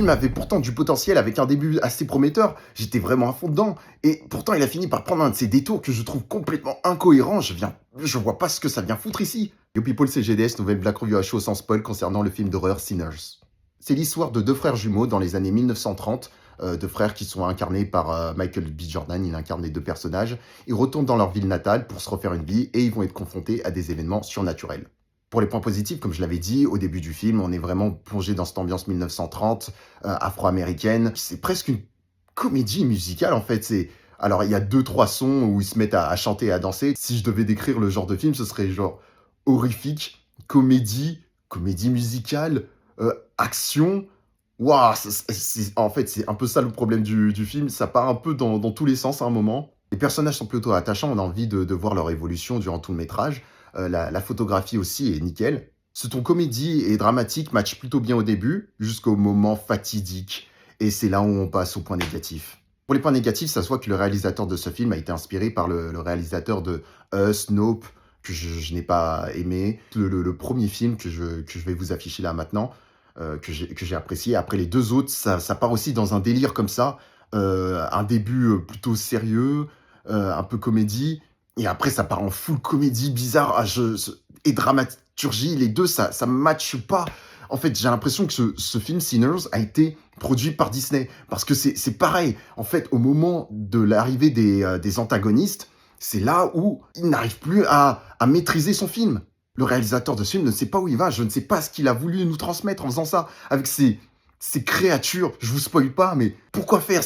film avait pourtant du potentiel avec un début assez prometteur. J'étais vraiment à fond dedans. Et pourtant, il a fini par prendre un de ces détours que je trouve complètement incohérent. Je vois pas ce que ça vient foutre ici. Yo people, c'est GDS, nouvelle Black Review à chaud sans spoil concernant le film d'horreur Sinners. C'est l'histoire de deux frères jumeaux dans les années 1930, deux frères qui sont incarnés par Michael B. Jordan, il incarne les deux personnages. Ils retournent dans leur ville natale pour se refaire une vie et ils vont être confrontés à des événements surnaturels. Pour les points positifs, comme je l'avais dit au début du film, on est vraiment plongé dans cette ambiance 1930, afro-américaine. C'est presque une comédie musicale en fait. Alors il y a 2-3 sons où ils se mettent à chanter et à danser. Si je devais décrire le genre de film, ce serait genre horrifique, comédie musicale, action. Waouh, en fait, c'est un peu ça le problème du film. Ça part un peu dans tous les sens à un moment. Les personnages sont plutôt attachants, on a envie de voir leur évolution durant tout le métrage. La photographie aussi est nickel. Ce ton comédie et dramatique match plutôt bien au début, jusqu'au moment fatidique. Et c'est là où on passe au point négatif. Pour les points négatifs, ça se voit que le réalisateur de ce film a été inspiré par le réalisateur de Us, Nope, que je n'ai pas aimé. Le premier film que je vais vous afficher là maintenant, que j'ai apprécié. Après les deux autres, ça part aussi dans un délire comme ça. Un début plutôt sérieux, un peu comédie. Et après, ça part en full comédie bizarre et dramaturgie. Les deux, ça ne matche pas. En fait, j'ai l'impression que ce film, Sinners, a été produit par Disney. Parce que c'est pareil. En fait, au moment de l'arrivée des antagonistes, c'est là où il n'arrive plus à maîtriser son film. Le réalisateur de ce film ne sait pas où il va. Je ne sais pas ce qu'il a voulu nous transmettre en faisant ça. Avec ces créatures, je vous spoil pas, mais pourquoi faire?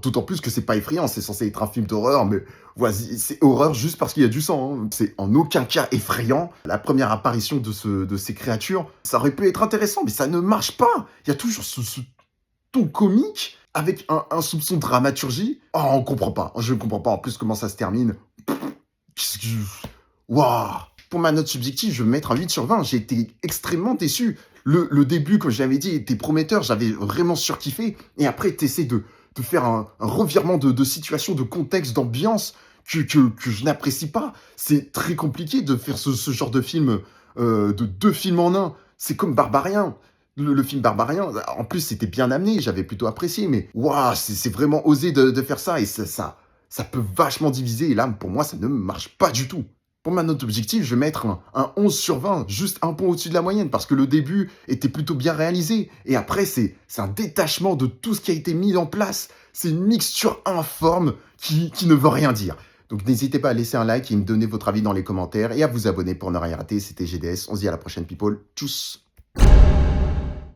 D'autant plus que c'est pas effrayant, c'est censé être un film d'horreur, mais voici, c'est horreur juste parce qu'il y a du sang. Hein. C'est en aucun cas effrayant. La première apparition de ces créatures, ça aurait pu être intéressant, mais ça ne marche pas. Il y a toujours ce ton comique avec un soupçon de dramaturgie. Oh, on comprend pas. Je ne comprends pas en plus comment ça se termine. Qu'est-ce que... Waouh! Pour ma note subjective, je vais mettre un 8 sur 20. J'ai été extrêmement déçu. Le début, comme je l'avais dit, était prometteur. J'avais vraiment surkiffé. Et après, tu essaies de faire un revirement de situation, de contexte, d'ambiance que je n'apprécie pas. C'est très compliqué de faire ce genre de film, de deux films en un. C'est comme Barbarian. Le film Barbarian, en plus, c'était bien amené. J'avais plutôt apprécié. Mais waouh, c'est vraiment osé de faire ça. Et ça peut vachement diviser. Et là, pour moi, ça ne marche pas du tout. Pour ma note objective, je vais mettre un 11 sur 20, juste un point au-dessus de la moyenne, parce que le début était plutôt bien réalisé. Et après, c'est un détachement de tout ce qui a été mis en place. C'est une mixture informe qui ne veut rien dire. Donc n'hésitez pas à laisser un like et me donner votre avis dans les commentaires et à vous abonner pour ne rien rater. C'était GDS, on se dit à la prochaine people. Tchuss.